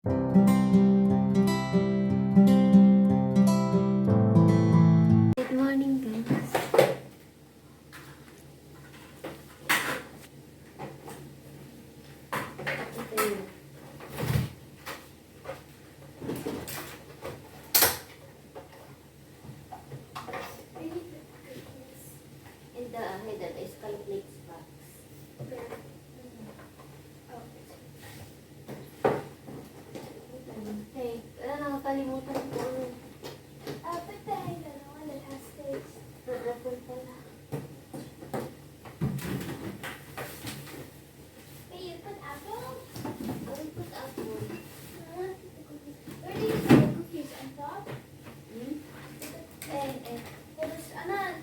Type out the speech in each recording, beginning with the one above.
Good morning, guys. In the hidden is calculates box. Hey, nakakalimutan ko. Put the one that has space. Apple pala. Wait, you put apple? I will put apple. I want to put the cookies. Where do you put the cookies? On top? Hmm?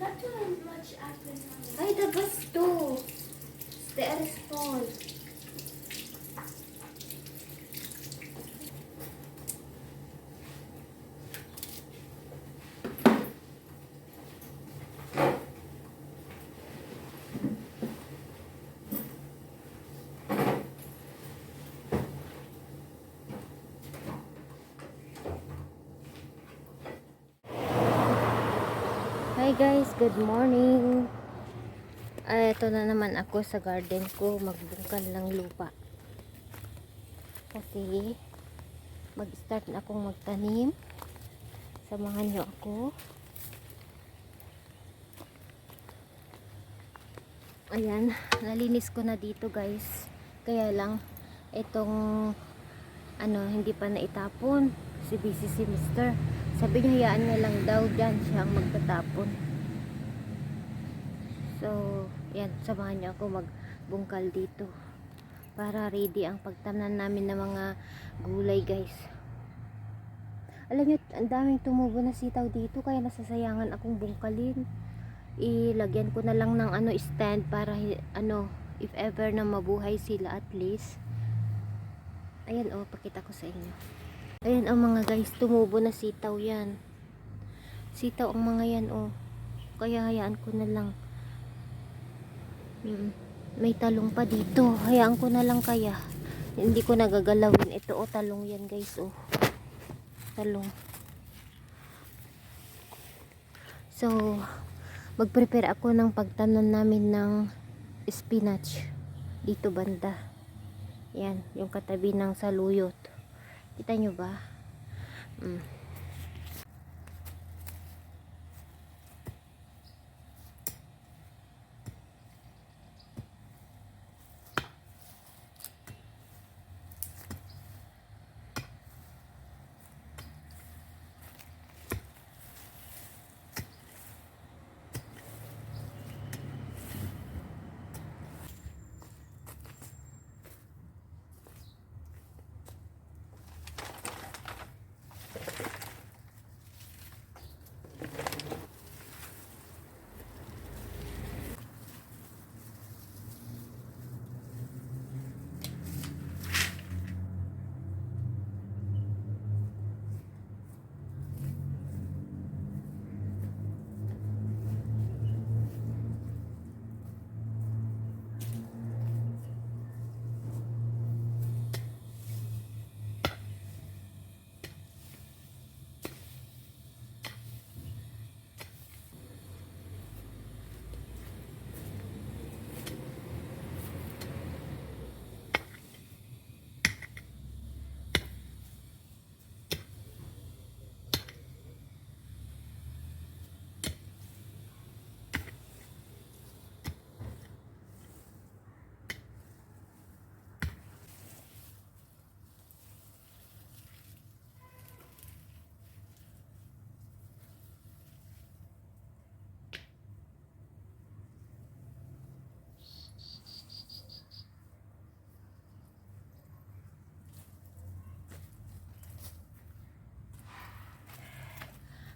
Not too much apple. Ay, the bus to. They are small. Hi guys, good morning. Ito na naman ako sa garden ko, magbungkal ng lupa. Kasi mag-start na akong magtanim. Samahan niyo ako. Ayan, nalinis ko na dito guys. Kaya lang itong hindi pa naitapon. Si busy si Mister. Sabi niya hayaan niya lang daw dyan siya ang magtatapon. So, yan, samahan niyo ako magbungkal dito para ready ang pagtamnan namin ng mga gulay guys. Alam niyo, ang daming tumubo na sitaw dito kaya nasasayangan akong bungkalin. Ilagyan ko na lang ng stand para if ever na mabuhay sila at least. Ayan pakita ko sa inyo. Ayan mga guys, tumubo na sitaw yan. Sitaw ang mga yan kaya hayaan ko na lang. May talong pa dito, hayaan ko na lang kaya. Hindi ko nagagalawin ito talong yan guys talong. So mag-prepare ako ng pagtanom namin ng spinach dito banda. Yan, yung katabi ng saluyot. Kita nyo ba?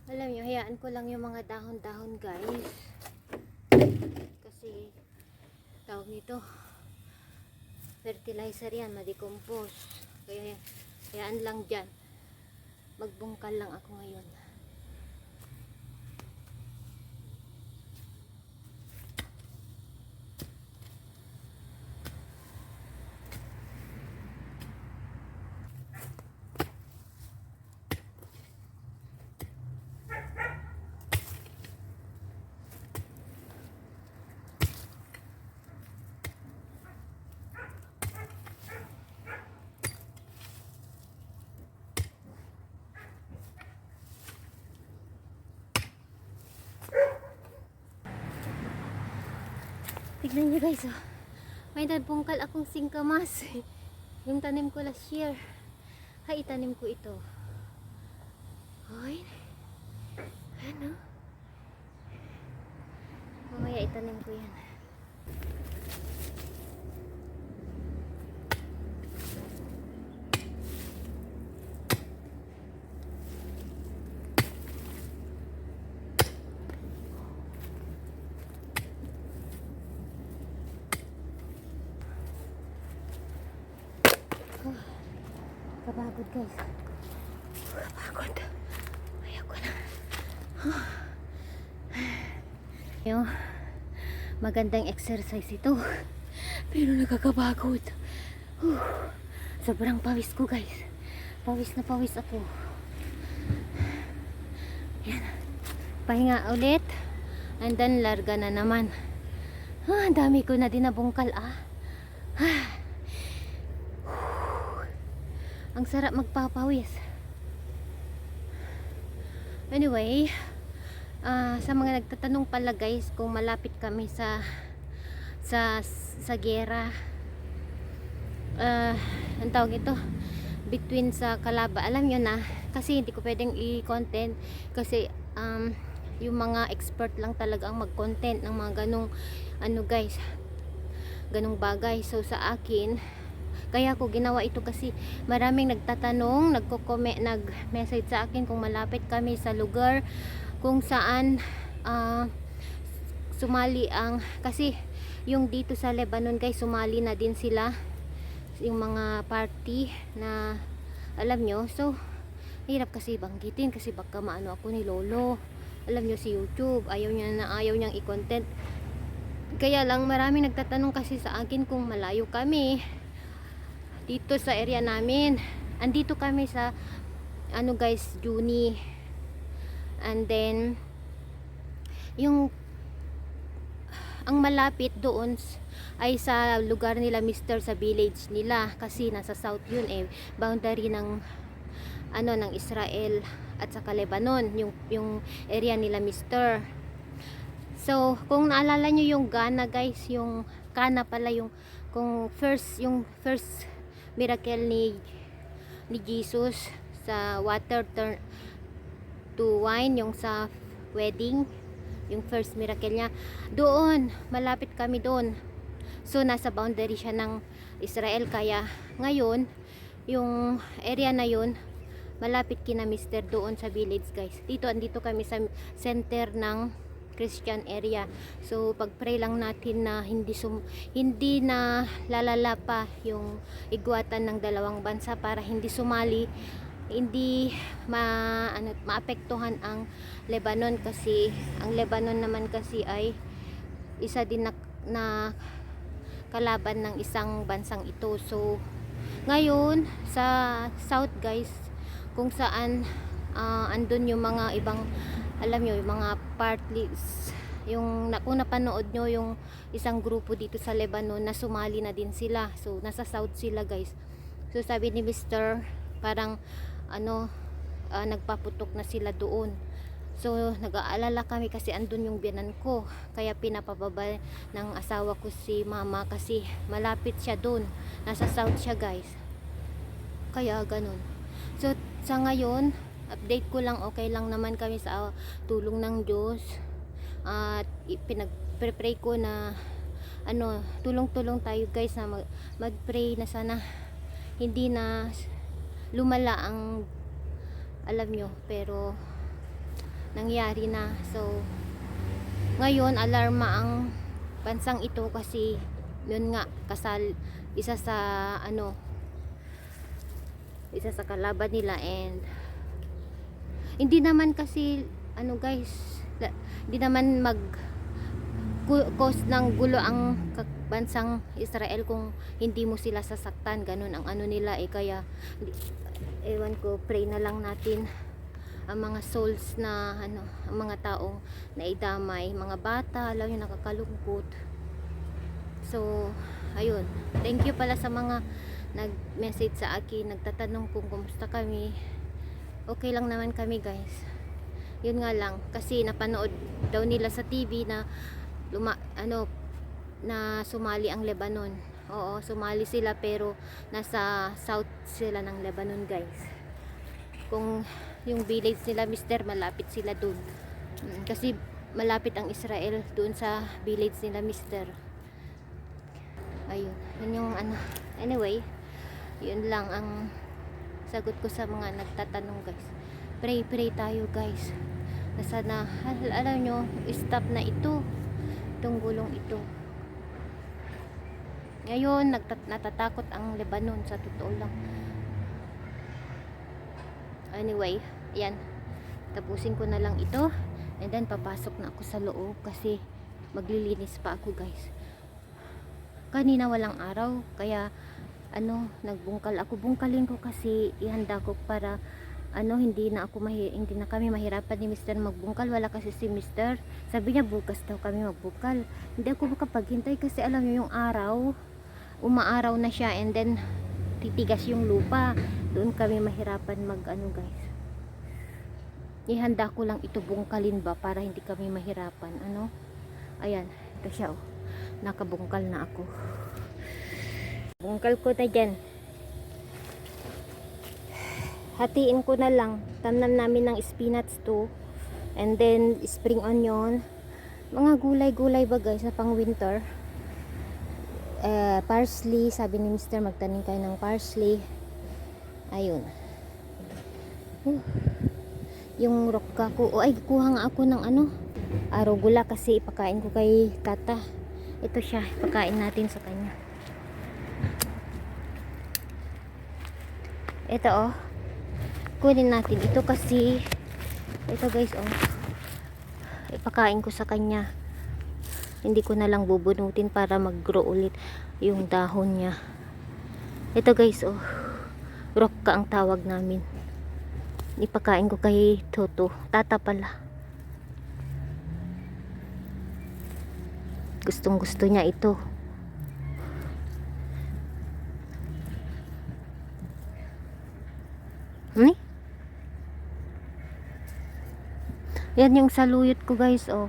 Alam nyo, hayaan ko lang yung mga dahon-dahon guys. Kasi tawag nito fertilizer yan, ma-decompose. Kaya hayaan lang dyan. Magbungkal lang ako ngayon. Tignan nyo guys, oh. May nagbungkal akong singkamas. Yung tanim ko last year. Hay, itanim ko ito. Hoy. Ano? Mamaya itanim ko yan. Kapagod guys. Kapagod. Ayoko na. Yung magandang exercise ito. Pero nakakapagod. Sobrang pawis ko guys. Pawis na pawis ako. Yan. Pahinga ulit. And then larga na naman. Ang dami ko na din nabungkal Ang sarap magpapawis. Anyway, sa mga nagtatanong pala guys kung malapit kami sa gera, ang tawag ito, between sa Calaba. Alam nyo na, kasi hindi ko pwedeng i-content kasi yung mga expert lang talaga ang mag-content ng mga ganong guys, ganong bagay. So sa akin, kaya ko ginawa ito kasi maraming nagtatanong, nag-message sa akin kung malapit kami sa lugar kung saan sumali kasi yung dito sa Lebanon guys, sumali na din sila yung mga party na alam nyo. So hirap kasi banggitin kasi baka maano ako ni Lolo. Alam nyo si YouTube, ayaw niyang i-content. Kaya lang maraming nagtatanong kasi sa akin kung malayo kami dito sa area namin. Andito kami sa guys, Juni. And then ang malapit doon ay sa lugar nila Mister, sa village nila kasi nasa south yun boundary ng ng Israel at saka Lebanon, yung area nila Mister. So kung naalala nyo yung Ghana guys, yung Kana pala yung first miracle ni Jesus sa water turn to wine, yung sa wedding, yung first miracle niya doon, malapit kami doon. So nasa boundary siya ng Israel, kaya ngayon yung area na yun malapit kina Mister doon sa village guys. Andito kami sa center ng Christian area. So pag-pray lang natin na hindi na lalala pa yung igwatan ng dalawang bansa para hindi maapektuhan ang Lebanon, kasi ang Lebanon naman kasi ay isa din na kalaban ng isang bansang ito. So ngayon sa south guys, kung saan andun yung mga ibang, alam nyo, yung mga parties, kung napanood nyo yung isang grupo dito sa Lebanon na sumali na din sila. So nasa south sila guys. So sabi ni Mr. parang nagpaputok na sila doon. So nag-aalala kami kasi andun yung biyanan ko, kaya pinapababa ng asawa ko si mama kasi malapit siya doon, nasa south siya guys, kaya ganun. So sa ngayon update ko lang, okay lang naman kami sa tulong ng Diyos. At pinag-pray ko na tulong-tulong tayo guys na mag-pray na sana hindi na lumala ang, alam nyo, pero nangyari na. So ngayon alarma ang bansang ito kasi yun nga, isa sa kalaban nila. And hindi naman kasi guys, hindi naman cause ng gulo ang bansang Israel kung hindi mo sila sasaktan, ganun ang nila kaya ewan ko, pray na lang natin ang mga souls na ang mga taong naidamay, mga bata, alam nyo, nakakalungkot. So ayun, thank you pala sa mga nag-message sa akin, nagtatanong kung kumusta kami. Okay lang naman kami guys. Yun nga lang, kasi napanood daw nila sa TV na na sumali ang Lebanon. Oo, sumali sila pero nasa south sila ng Lebanon, guys. Kung yung village nila, mister, malapit sila dun. Kasi malapit ang Israel doon sa village nila, mister. Ayun, yun yung ano. Anyway, yun lang ang sagot ko sa mga nagtatanong, guys. Pray tayo, guys. Na sana, alam nyo, stop na ito. Itong gulong ito. Ngayon, natatakot ang Lebanon, sa totoo lang. Anyway, ayan. Tapusin ko na lang ito. And then, papasok na ako sa loob kasi maglilinis pa ako, guys. Kanina walang araw, kaya nagbungkal ako. Bungkalin ko kasi ihanda ko para hindi na kami mahirapan ni Mr. magbungkal. Wala kasi si Mr. Sabi niya bukas daw kami magbungkal. Hindi ako makapaghintay kasi alam niyo yung araw, umaaraw na siya and then titigas yung lupa. Doon kami mahirapan guys. Ihanda ko lang ito bungkalin ba para hindi kami mahirapan. Ayan, ito siya oh. Nakabungkal na ako. Bungkal ko na dyan. Hatiin ko na lang. Tamnam namin ng spinach to. And then spring onion. Mga gulay-gulay ba guys na pang winter. Parsley. Sabi ni Mr. magtanim kayo ng parsley. Ayun. Yung rokka ko. Ay, kuha nga ako ng arugula kasi ipakain ko kay tata. Ito siya. Ipakain natin sa kanya. Ito oh. Kunin natin ito kasi ito guys oh. Ipakain ko sa kanya. Hindi ko na lang bubunutin para mag-grow ulit yung dahon niya. Ito guys oh. Rokka ang tawag namin. Ipakain ko kay Toto. Tata pala. Gustong gusto niya ito. Yan yung saluyot ko guys oh.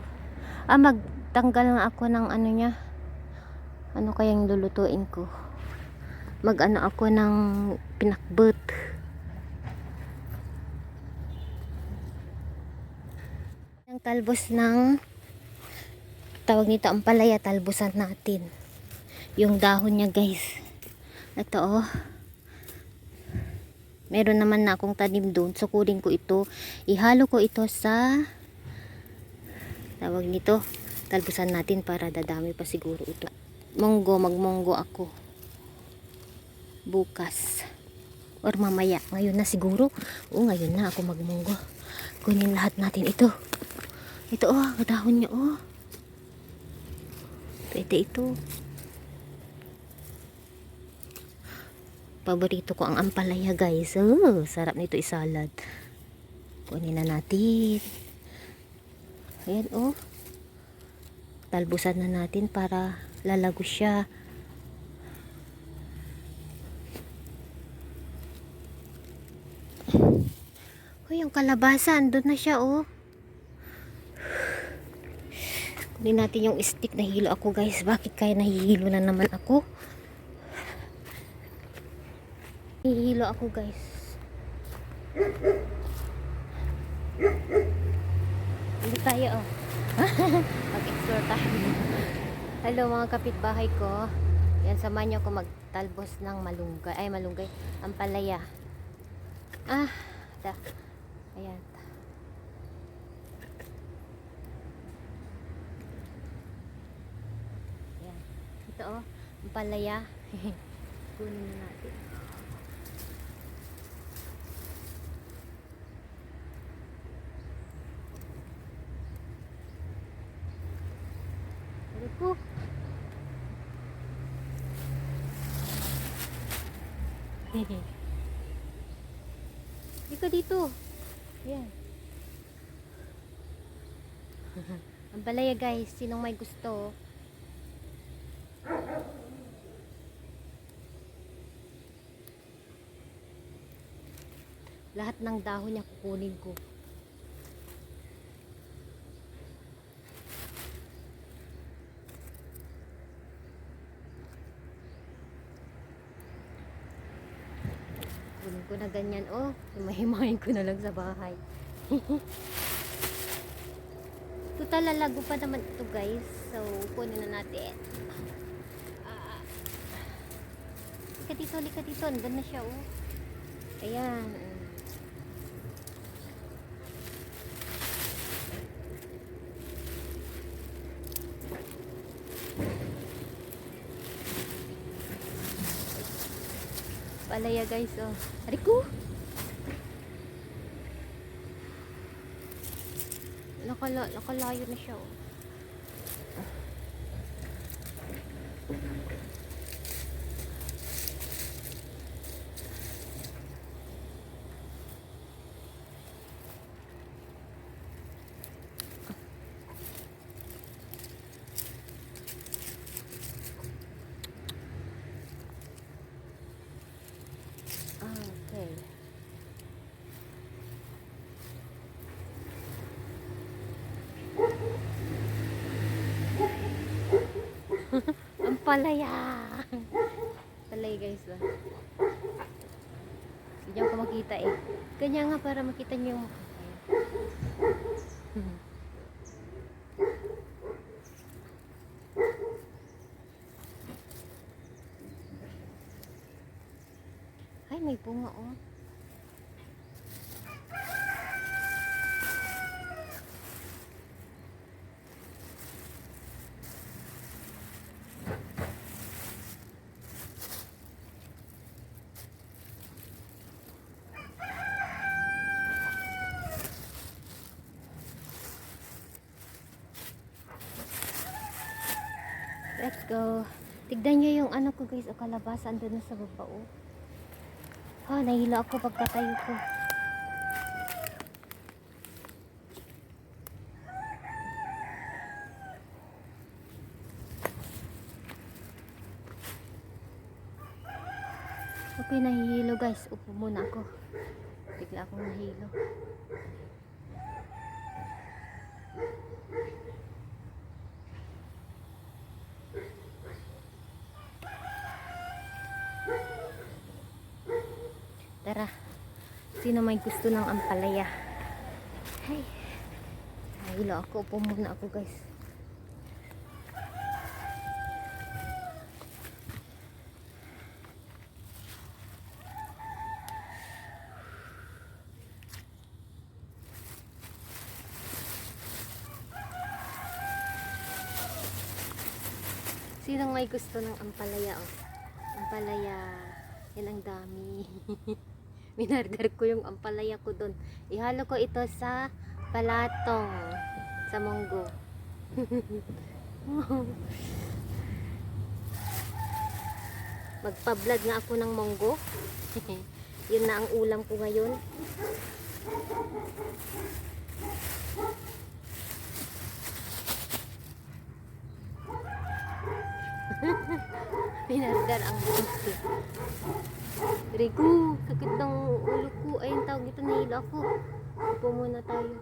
Magtanggal nga ako ng niya. Ano kayang lulutuin ko? Ako ng pinakbet. Ang talbos ng tawag nito ang palaya, talbusan natin. Yung dahon niya guys. Ito oh. Meron naman na akong tanim doon. So kunin ko ito. Ihalo ko ito sa tawag nito. Talbusan natin para dadami pa siguro ito. Magmonggo ako. Bukas. Or mamaya. Ngayon na siguro. Ngayon na ako magmonggo. Kunin lahat natin ito. Ito oh. Ang dahon niya oh. Pwede ito. Paborito ko ang ampalaya guys. Sarap nito isalad. Kunin na natin. Ayan oh. Talbusan na natin para lalago siya. Yung kalabasa andun na siya oh. Kunin natin yung stick. Nahilo ako guys. Bakit kaya nahihilo na naman ako? Nahihilo ako guys. Hindi tayo oh. Mag-explore tayo. Hello mga kapitbahay ko. Yan, samahan nyo ako magtalbos ng malunggay. Ay, malunggay. Ampalaya. Ayan. Ayan. Ito oh. Ampalaya. Kunin na natin. Ko. Dito dito. Ayan. Ang balaya guys, sinong may gusto? Lahat ng dahon niya kukunin ko. ko na ganyan. Oh, himahimahin ko na lang sa bahay. Total, lalago pa naman ito guys. So, kunin na natin. Lika dito. Andun na siya, oh. Ayan. Palaya guys, oh. Ariku! Nakalayo na siya, oh. Okay. Ang palaya. Palaya guys, oh. Hindi ako makita eh. Kanya nga para makita niyo yung mukha. Ay, may bunga, oh. Let's go. Tignan nyo yung ano ko guys, o kalabasa andun na sa baba, oh. Ha, nahila ako pagkatayo ko. Okay, nahihilo guys. Upo muna ako. Bigla akong nahilo. Tara, sino may gusto ng ampalaya? Ay, nahilo ako. Upo muna ako guys. Sino may gusto ng ampalaya? Oh? Ampalaya. Yan ang dami. Minargar ko yung ampalaya ko doon. Ihalo ko ito sa palatong. Sa munggo. Magpa-vlog na ako ng munggo. Yun na ang ulam ko ngayon. Pinargar ang gusto. Rico, sakit ng ulo ko. Ayun, tawag dito, nahilo ako. Upo muna tayo.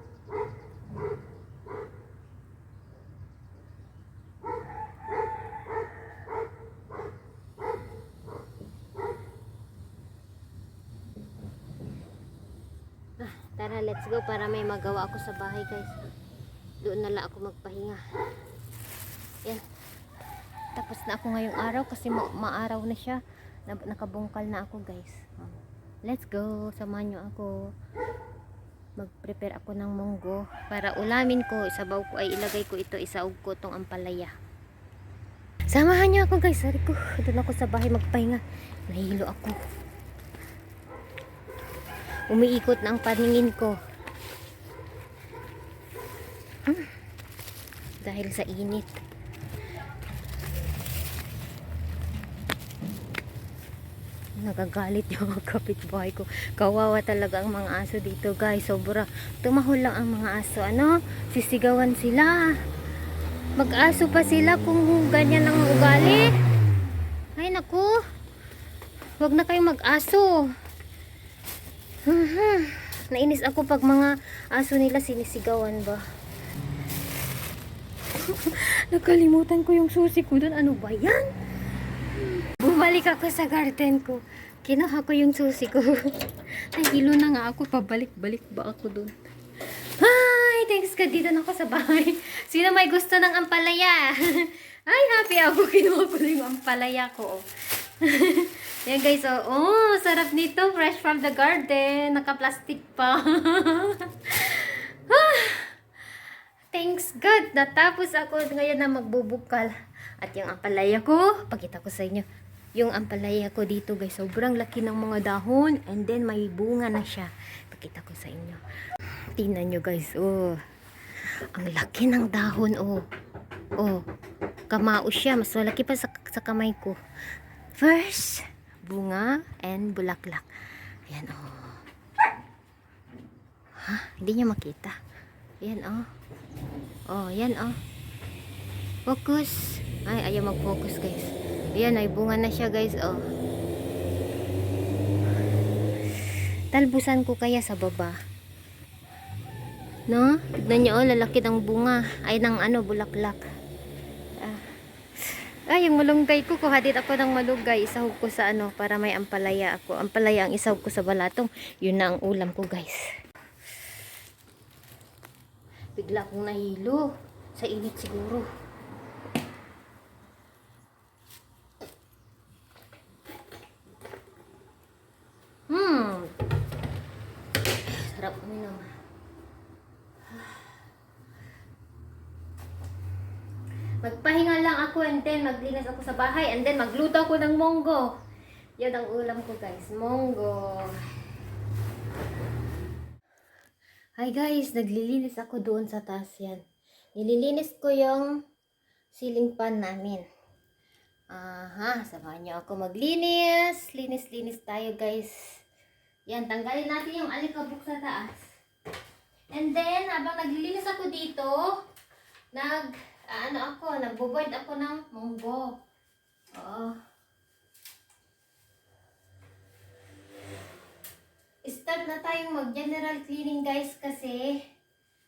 Tara, let's go para may magawa ako sa bahay guys. Doon na lang ako magpahinga. Yan. Tapos na ako ngayong araw kasi maaraw na siya. Nakabungkal na ako guys. Let's go. Samahan nyo ako. Mag-prepare ako ng munggo. Para ulamin ko. Isabaw ko ay ilagay ko ito. Isaog ko itong ampalaya. Samahan nyo ako guys. Sorry ko. Doon ako sa bahay magpahinga. Nahilo ako. Umiikot na ang paningin ko. Dahil sa init. Nagagalit yung mga kapitbahay ko. Kawawa talaga ang mga aso dito guys. Sobra. Tumahol lang ang mga aso. Ano? Sisigawan sila. Mag-aso pa sila kung ganyan ang ugali. Ay naku. Huwag na kayong mag-aso. Nainis ako pag mga aso nila sinisigawan ba. Nakalimutan ko yung susi ko doon. Ano ba yan? Bumalik ako sa garden ko Kinuha ko yung susi ko. Nahilo na nga ako. Pabalik-balik ba ako dun? Hi! Thanks ka. Dito na ako sa bahay. Sino may gusto ng ampalaya? Ay, happy ako. Kinuha ko na yung ampalaya ko. Yan guys. Oh, sarap nito. Fresh from the garden. Naka-plastic pa. Thanks God. Natapos ako ngayon na magbubukal. At yung ampalaya ko, pakita ko sa inyo. Yung ampalaya ko dito guys, sobrang laki ng mga dahon. And then may bunga na siya. Pakita ko sa inyo. Tingnan nyo guys. Oh, ang laki ng dahon. Oh, kamao siya. Mas malaki pa sa kamay ko. First, bunga and bulaklak. Ayan Hindi niya makita. Ayan yan Focus. Ay, ayaw mag-focus guys. Ayan, ay bunga na siya guys. Talbusan ko kaya sa baba. No? Tignan nyo, lalaki ng bunga. Ay, ng bulaklak. Ay, yung malunggay ko, kuhadit ako ng malunggay. Isahog ko sa para may ampalaya ako. Ampalaya ang isahog ko sa balatong. Yun na ang ulam ko guys. Bigla akong nahilo. Sa init siguro. Sarap uminom. Magpahinga lang ako and then maglinis ako sa bahay and then magluto ako ng monggo. Yan ang ulam ko guys, monggo. Hi guys, naglilinis ako doon sa taas yan. Nililinis ko yung ceiling fan namin. Samahan niyo ako maglinis. Linis tayo guys. Yan, tanggalin natin yung alikabok sa taas. And then, habang naglilinis ako dito, nagbo-board ako ng munggo. Start na tayong mag-general cleaning guys kasi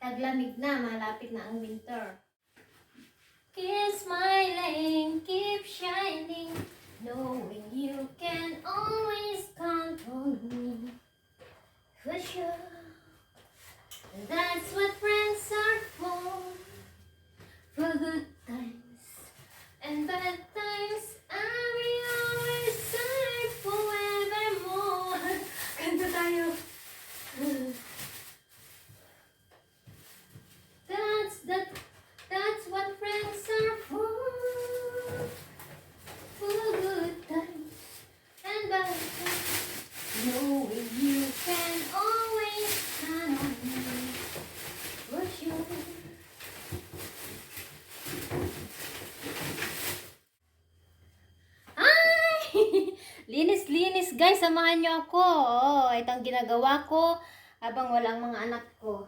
taglamig na, malapit na ang winter. Keep smiling, keep shining, knowing you can always count on me. For sure, that's what friends are for good times and bad times. I will always serve forevermore. Kanta tayo. That's what friends are for good times and bad times. Knowing you can always count on me. For sure. Linis guys, samahan nyo ako. Ito ang ginagawa ko habang walang mga anak ko.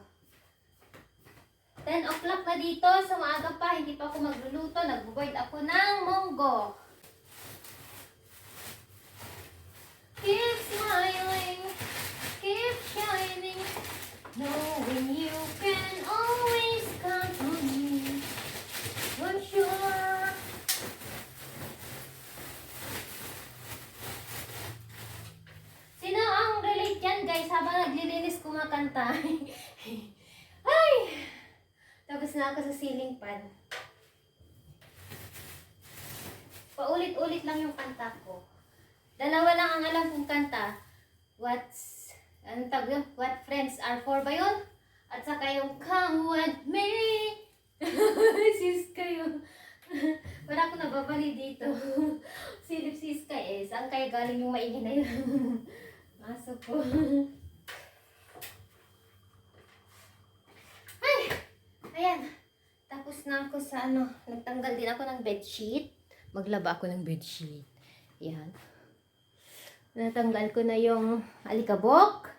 10 o'clock na dito, sa maaga pa, hindi pa ako magluluto. Nag-board ako ng monggo. Keep smiling, keep shining, knowing you can always count on me. For sure. Sino ang relate yan guys habang naglilinis kumakanta? Ay! Tapos na ako sa ceiling fan. Paulit-ulit lang yung kanta ko. Dalawa lang ang alam kong kanta. What friends are for ba yun? At saka yung come with me. Sis kayo. Wala ako nababali dito. Silip sis ka eh. Saan kayo galing yung maingin na yun? Aso po. Ayan, tapos na ako sa nagtanggal din ako ng bedsheet. Maglaba ako ng bedsheet. Ayan. Natanggal ko na yung alikabok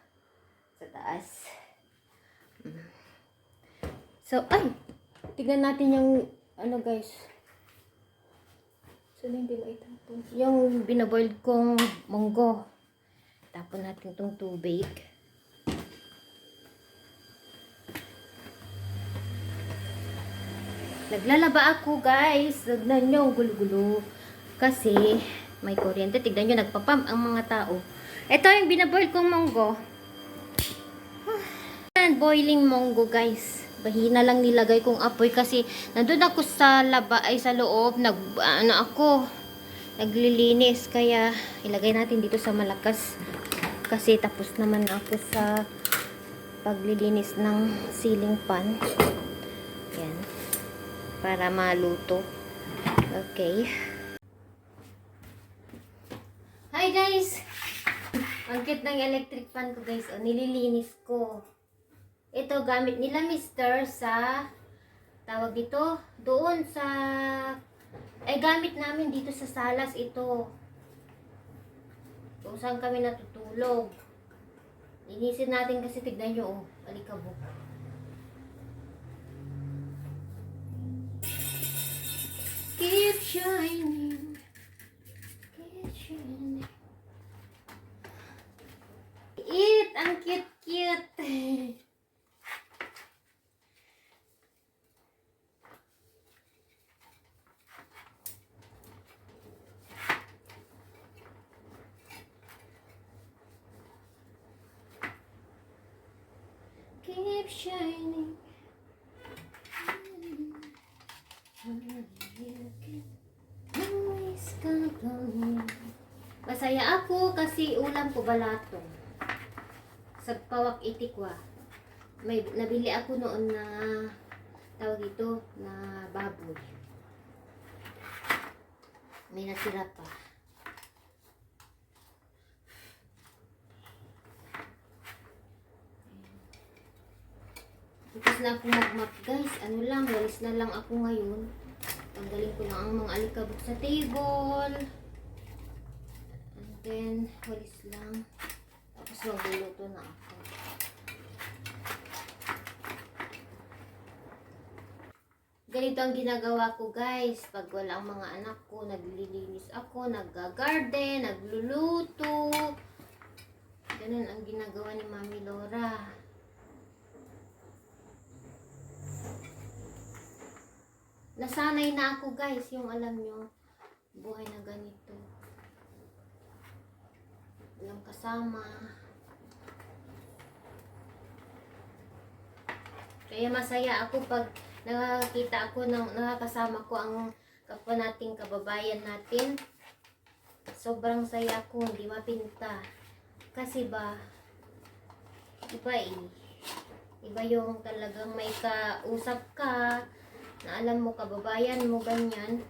sa taas. So, tignan natin yung, guys. So, yung itapon. Yung binaboiled kong monggo. Tapon natin itong tubig. Naglalaba ako guys. Tignan nyo, gulo-gulo. Kasi may kuryente. Tignan nyo, nagpapump ang mga tao. Ito yung binaboil kong monggo. Boiling monggo, guys. Bahina lang nilagay kong apoy kasi nandun ako sa sa loob, naglilinis. Kaya ilagay natin dito sa malakas. Kasi tapos naman ako sa paglilinis ng ceiling fan. Yan. Para maluto. Okay. Hi guys! Ang cute ng electric fan ko guys. O, nililinis ko. Ito gamit nila mister sa tawag dito. Doon sa gamit namin dito sa salas ito. Kung saan kami natutulog. Linisin natin kasi tignan nyo. Alikabok. Keep shining. Keep shining. Ang cute-cute. Keep shining. Always come. Masaya ako kasi ulam ko balatong. Sa pawak itikwa. May nabili ako noon na tawag ito na baboy. May natira pa. Tapos na ako mag-map guys. Ano lang, walis na lang ako ngayon. Tanggalin ko lang ang mga alikabok sa table. And then, walis lang. Tapos magluluto na ako. Ganito ang ginagawa ko guys. Pag wala ang mga anak ko, naglilinis ako, nag-garden, nagluluto. Ganun ang ginagawa ni Mami Laura. Nasanay na ako guys, yung alam nyo, buhay na ganito. Walang kasama. Kaya masaya ako pag nakakita ako nakakasama ko ang kapwa nating kababayan natin. Sobrang saya ko, hindi mapinta. Kasi ba, iba iba yung talagang may kausap ka, na alam mo kababayan mo, ganyan.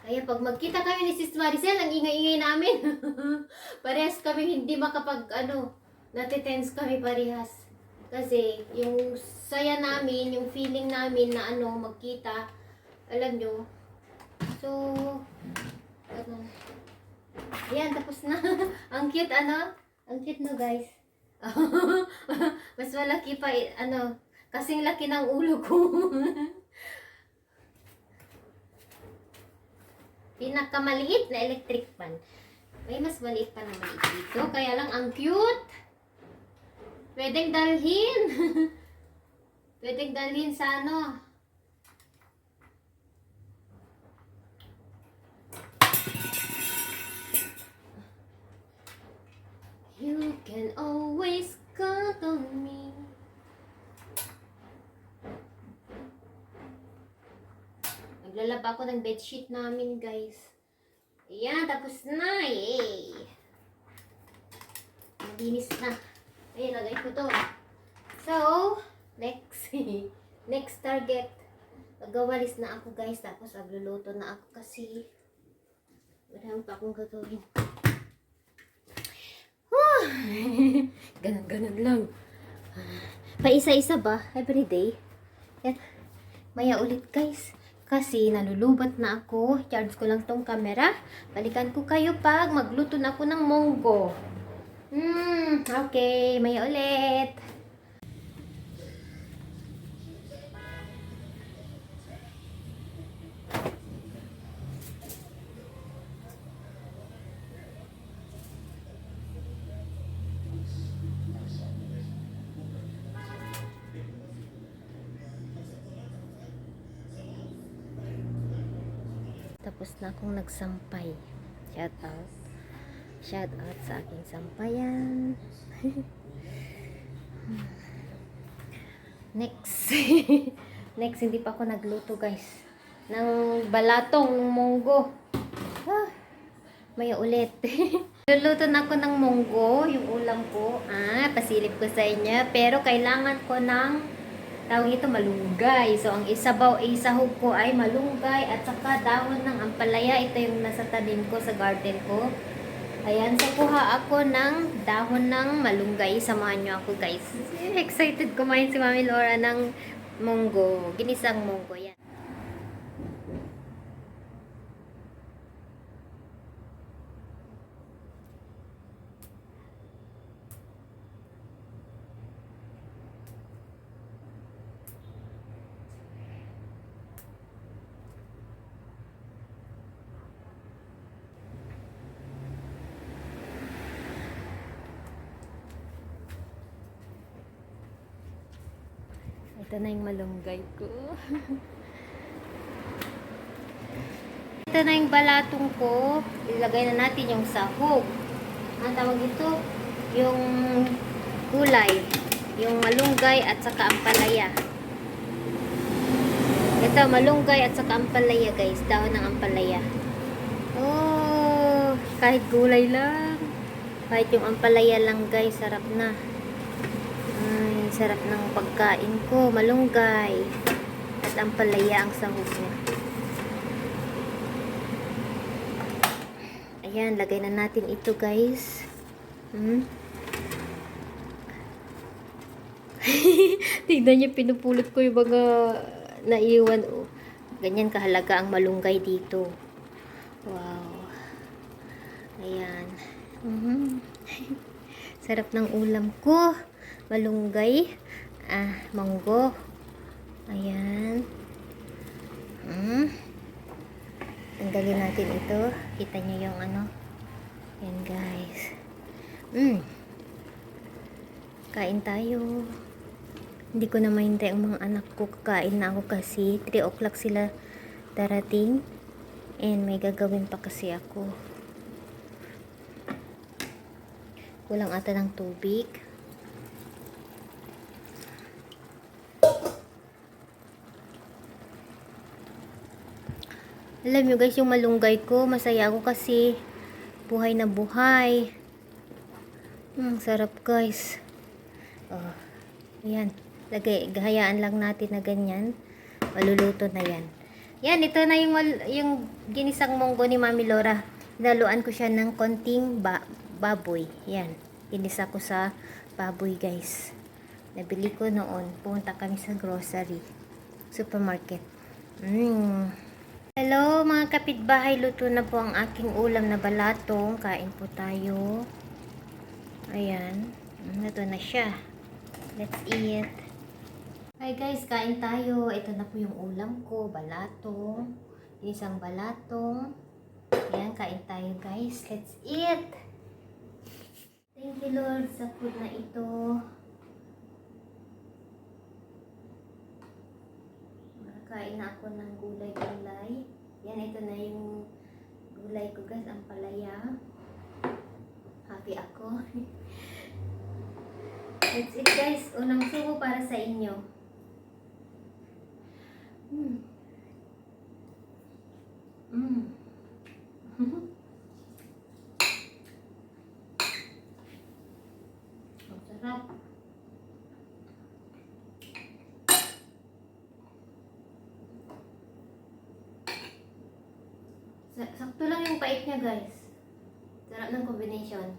Kaya pag magkita kami ni Sis Maricel, ang ingay-ingay namin. Parehas kami hindi natitense kami parehas. Kasi yung saya namin, yung feeling namin na magkita, alam nyo. So, ayan, tapos na. Ang cute, ang cute no guys. Mas malaki pa, kasing laki ng ulo ko. Pinakamaliit na electric fan. May mas maliit pa na maliit dito. Kaya lang, ang cute. Pwedeng dalhin. Pwedeng dalhin sa You can always count on me. Naglalaba ako ng bedsheet namin, guys. Ayan, tapos na. Yay! Malinis na. Ayan, lagay ko to. So, next. Next target. Magawalis na ako, guys. Tapos, agluluto na ako kasi marami pa akong gagawin. Ganun lang. Paisa-isa ba? Everyday. Yan. Maya ulit guys. Kasi nalulubat na ako. Charge ko lang tong camera. Balikan ko kayo pag magluto na ako ng monggo. Okay. Maya ulit. Tapos na akong nagsampay. Shout out. Shout out sa aking sampayan. Next. Next, hindi pa ako nagluto guys. Ng balatong ng munggo. Ah, may ulit. Luluto na ako ng munggo, yung ulam ko. Pasilip ko sa inyo. Pero kailangan ko ng tawag ito malunggay. So, ang isahog ko ay malunggay at saka dahon ng ampalaya. Ito yung nasa tanim ko sa garden ko. Ayan, so kuha ako ng dahon ng malunggay. Samahan nyo ako guys. Excited kumain si Mami Laura ng munggo. Ginisang munggo yan. Ito na yung malunggay ko. Ito na yung balatong ko. Ilagay na natin yung sahog. Ang tawag ito, yung gulay. Yung malunggay at saka ampalaya. Ito, malunggay at saka ampalaya guys. Dahon ng ampalaya. Oh, kahit gulay lang. Kahit yung ampalaya lang guys, sarap na. Ay, sarap ng pagkain ko. Malunggay. At ampalaya ang sahog niya. Ayan, lagay na natin ito guys. Tignan niyo, pinupulot ko yung mga naiwan. Oh. Ganyan kahalaga ang malunggay dito. Wow. Ayan. Sarap ng ulam ko. Malunggay. Munggo. Ayan. Tanggalin natin ito. Kita niyo yung ano. Ayan guys. Kain tayo. Hindi ko na mahintay ang mga anak ko. Kakain na ako kasi 3 o'clock sila darating. And may gagawin pa kasi ako. Kulang ata ng tubig. Alam nyo guys, yung malunggay ko, masaya ako kasi buhay na buhay. Sarap guys. Oh, ayan. Gahayaan lang natin na ganyan. Maluluto na yan. Yan, ito na yung ginisang munggo ni Mami Laura. Naluan ko siya ng konting baboy. Yan. Ginisa ko sa baboy guys. Nabili ko noon. Pumunta kami sa grocery. Supermarket. Hello mga kapitbahay, luto na po ang aking ulam na balatong. Kain po tayo. Ayan. Luto na siya. Let's eat. Hi guys, kain tayo. Ito na po yung ulam ko, balatong. Isang balatong. Ayan, kain tayo guys. Let's eat. Thank you Lord sa food na ito. Kain na ako ng gulay-gulay. Yan, ito na yung gulay ko guys, ang palaya. Happy ako. Let's eat guys. Unang subo para sa inyo. Ang sarap. Sakto lang yung pait niya guys. Sarap ng combination.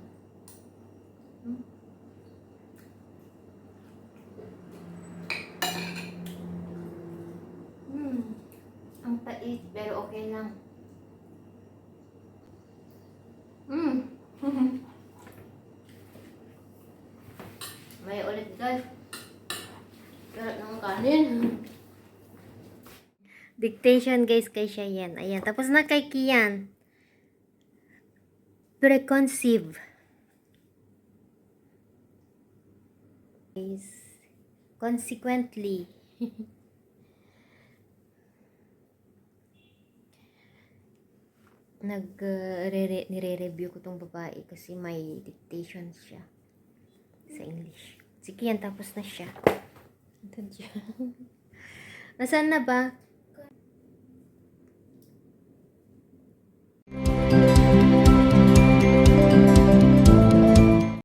Ang pait pero okay lang. May ulit guys. Sarap ng kanin. Dictation guys kay Cheyenne. Ayan. Tapos na kay Kian. Preconceive. Guys. Consequently. nire-review ko tong babae kasi may dictation siya sa English. Sige, yan, tapos na siya. Ito siya. Nasaan na ba?